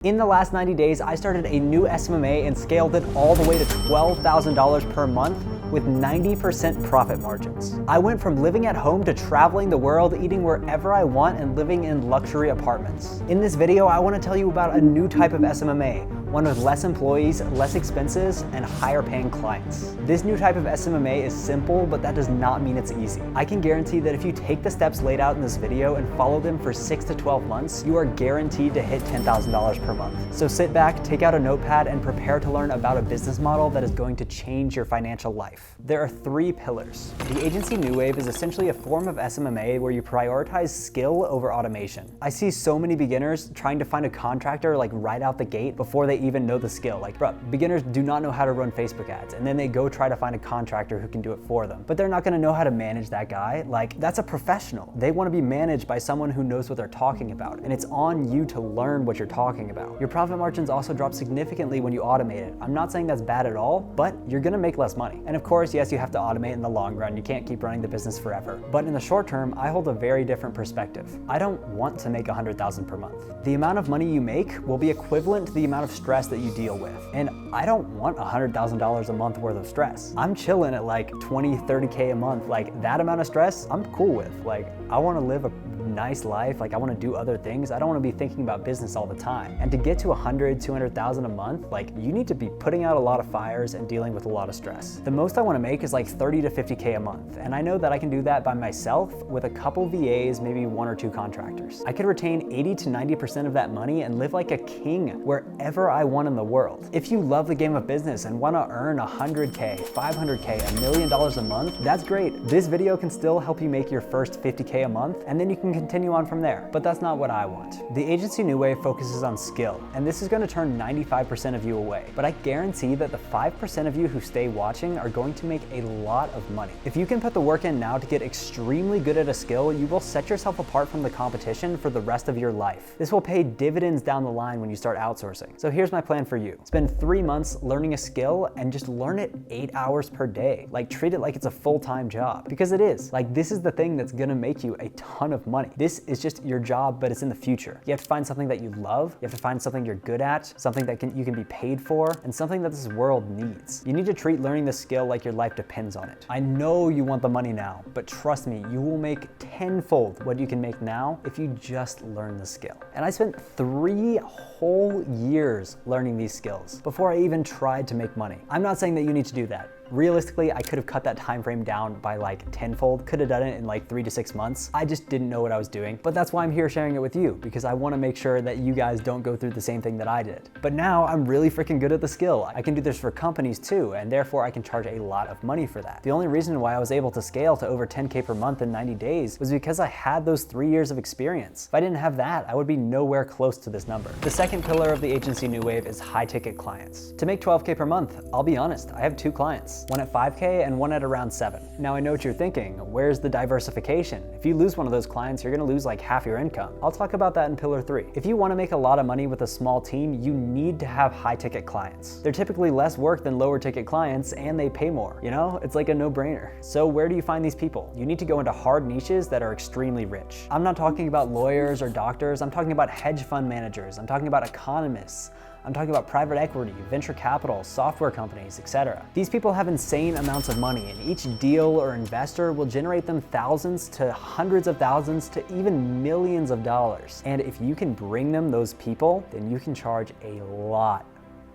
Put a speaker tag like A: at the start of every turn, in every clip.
A: In the last 90 days, I started a new SMMA and scaled it all the way to $12,000 per month with 90% profit margins. I went from living at home to traveling the world, eating wherever I want, and living in luxury apartments. In this video, I want to tell you about a new type of SMMA, one with less employees, less expenses, and higher paying clients. This new type of SMMA is simple, but that does not mean it's easy. I can guarantee that if you take the steps laid out in this video and follow them for 6 to 12 months, you are guaranteed to hit $10,000 per month. So sit back, take out a notepad, and prepare to learn about a business model that is going to change your financial life. There are 3 pillars. The agency New Wave is essentially a form of SMMA where you prioritize skill over automation. I see so many beginners trying to find a contractor like right out the gate before they even know the skill. Like, bro, beginners do not know how to run Facebook ads, and then they go try to find a contractor who can do it for them. But they're not gonna know how to manage that guy. Like, that's a professional. They wanna be managed by someone who knows what they're talking about, and it's on you to learn what you're talking about. Your profit margins also drop significantly when you automate it. I'm not saying that's bad at all, but you're gonna make less money. And of course, yes, you have to automate in the long run. You can't keep running the business forever. But in the short term, I hold a very different perspective. I don't want to make $100,000 per month. The amount of money you make will be equivalent to the amount of stress that you deal with. And I don't want $100,000 a month worth of stress. I'm chilling at like 20, 30K a month. Like, that amount of stress, I'm cool with. Like, I wanna live a nice life. Like, I wanna do other things. I don't wanna be thinking about business all the time. And to get to 100, 200,000 a month, like, you need to be putting out a lot of fires and dealing with a lot of stress. The most I wanna make is like 30 to 50K a month. And I know that I can do that by myself with a couple VAs, maybe 1 or 2 contractors. I could retain 80 to 90% of that money and live like a king wherever I want in the world. If you love the game of business and wanna earn 100K, 500K, $1 million a month, that's great. This video can still help you make your first 50K a month, and then you can continue on from there. But that's not what I want. The agency New Wave focuses on skill, and this is gonna turn 95% of you away. But I guarantee that the 5% of you who stay watching are going to make a lot of money. If you can put the work in now to get extremely good at a skill, you will set yourself apart from the competition for the rest of your life. This will pay dividends down the line when you start outsourcing. So here's my plan for you. Spend 3 months learning a skill and just learn it 8 hours per day. Like, treat it like it's a full-time job, because it is. Like, this is the thing that's gonna make you a ton of money. This is just your job, but it's in the future. You have to find something that you love. You have to find something you're good at, something that you can be paid for, and something that this world needs. You need to treat learning the skill like your life depends on it. I know you want the money now, but trust me, you will make tenfold what you can make now if you just learn the skill. And I spent 3 whole years learning these skills before I even tried to make money. I'm not saying that you need to do that. Realistically, I could have cut that time frame down by like tenfold, could have done it in like 3 to 6 months. I just didn't know what I was doing, but that's why I'm here sharing it with you, because I wanna make sure that you guys don't go through the same thing that I did. But now I'm really freaking good at the skill. I can do this for companies too, and therefore I can charge a lot of money for that. The only reason why I was able to scale to over 10K per month in 90 days was because I had those 3 years of experience. If I didn't have that, I would be nowhere close to this number. The second pillar of the agency New Wave is high ticket clients. To make 12K per month, I'll be honest, I have 2 clients. One at 5K and one at around 7. Now I know what you're thinking, where's the diversification? If you lose one of those clients, you're gonna lose like half your income. I'll talk about that in pillar 3. If you wanna make a lot of money with a small team, you need to have high ticket clients. They're typically less work than lower ticket clients, and they pay more, you know? It's like a no-brainer. So where do you find these people? You need to go into hard niches that are extremely rich. I'm not talking about lawyers or doctors, I'm talking about hedge fund managers, I'm talking about economists, I'm talking about private equity, venture capital, software companies, etc. These people have insane amounts of money, and each deal or investor will generate them thousands to hundreds of thousands to even millions of dollars. And if you can bring them those people, then you can charge a lot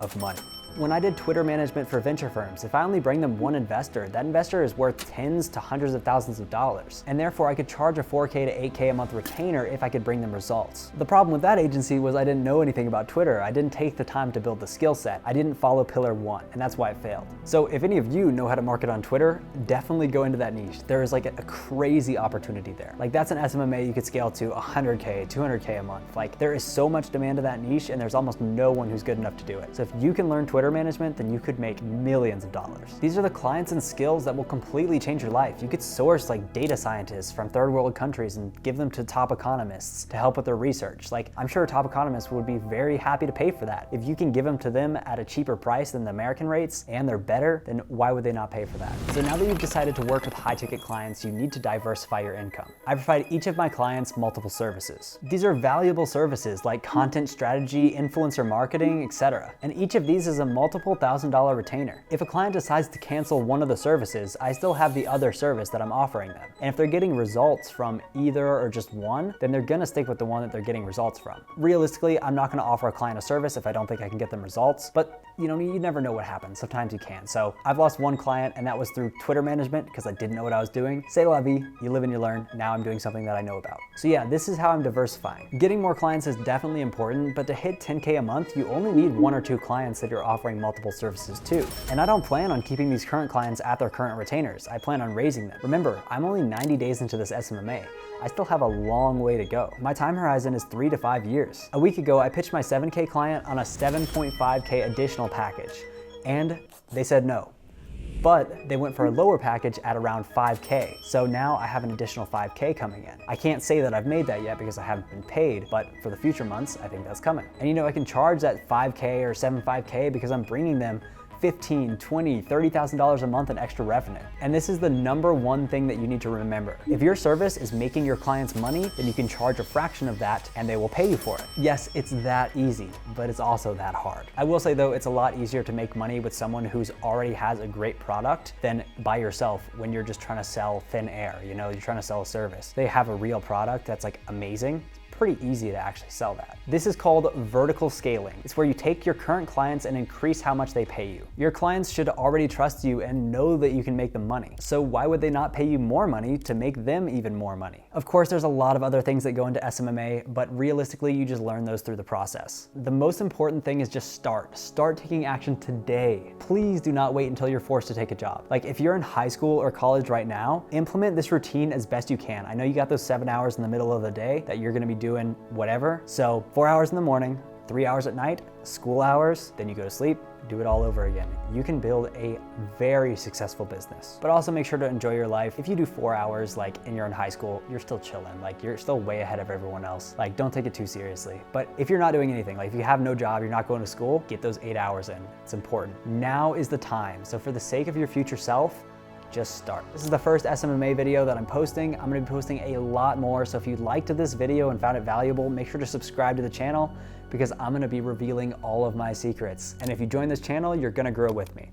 A: of money. When I did Twitter management for venture firms, if I only bring them 1 investor, that investor is worth tens to hundreds of thousands of dollars. And therefore I could charge a 4K to 8K a month retainer if I could bring them results. The problem with that agency was I didn't know anything about Twitter. I didn't take the time to build the skill set. I didn't follow pillar 1, and that's why it failed. So if any of you know how to market on Twitter, definitely go into that niche. There is like a crazy opportunity there. Like, that's an SMMA you could scale to 100K, 200K a month. Like, there is so much demand in that niche, and there's almost no one who's good enough to do it. So if you can learn Twitter Twitter management, then you could make millions of dollars. These are the clients and skills that will completely change your life. You could source like data scientists from third world countries and give them to top economists to help with their research. Like, I'm sure top economists would be very happy to pay for that. If you can give them to them at a cheaper price than the American rates and they're better, then why would they not pay for that? So now that you've decided to work with high ticket clients, you need to diversify your income. I provide each of my clients multiple services. These are valuable services like content strategy, influencer marketing, etc. And each of these is a multiple $1,000 retainer. If a client decides to cancel one of the services, I still have the other service that I'm offering them. And if they're getting results from either or just one, then they're gonna stick with the one that they're getting results from. Realistically, I'm not gonna offer a client a service if I don't think I can get them results, but you never know what happens. Sometimes you can. So I've lost one client, and that was through Twitter management because I didn't know what I was doing. C'est la vie, you live and you learn. Now I'm doing something that I know about. So yeah, this is how I'm diversifying. Getting more clients is definitely important, but to hit 10K a month, you only need 1 or 2 clients that you're offering multiple services to. And I don't plan on keeping these current clients at their current retainers. I plan on raising them. Remember, I'm only 90 days into this SMMA. I still have a long way to go. My time horizon is 3 to 5 years. A week ago, I pitched my 7K client on a 7.5K additional package, and they said no. But they went for a lower package at around 5K. So now I have an additional 5K coming in. I can't say that I've made that yet because I haven't been paid, but for the future months, I think that's coming. And I can charge that 5K or 7.5K because I'm bringing them $15,000, $20,000, $30,000 a month in extra revenue. And this is the #1 thing that you need to remember. If your service is making your clients money, then you can charge a fraction of that and they will pay you for it. Yes, it's that easy, but it's also that hard. I will say though, it's a lot easier to make money with someone who's already has a great product than by yourself when you're just trying to sell thin air, you're trying to sell a service. They have a real product that's like amazing. Pretty easy to actually sell that. This is called vertical scaling. It's where you take your current clients and increase how much they pay you. Your clients should already trust you and know that you can make them money. So why would they not pay you more money to make them even more money? Of course, there's a lot of other things that go into SMMA, but realistically, you just learn those through the process. The most important thing is just start. Start taking action today. Please do not wait until you're forced to take a job. Like if you're in high school or college right now, implement this routine as best you can. I know you got those 7 hours in the middle of the day that you're gonna be doing whatever. So 4 hours in the morning, 3 hours at night, school hours, then you go to sleep, do it all over again. You can build a very successful business. But also make sure to enjoy your life. If you do 4 hours and you're in high school, you're still chilling. Like you're still way ahead of everyone else. Like don't take it too seriously. But if you're not doing anything, like if you have no job, you're not going to school, get those 8 hours in. It's important. Now is the time. So for the sake of your future self, just start. This is the first SMMA video that I'm posting. I'm gonna be posting a lot more, so if you liked this video and found it valuable, make sure to subscribe to the channel because I'm gonna be revealing all of my secrets. And if you join this channel, you're gonna grow with me.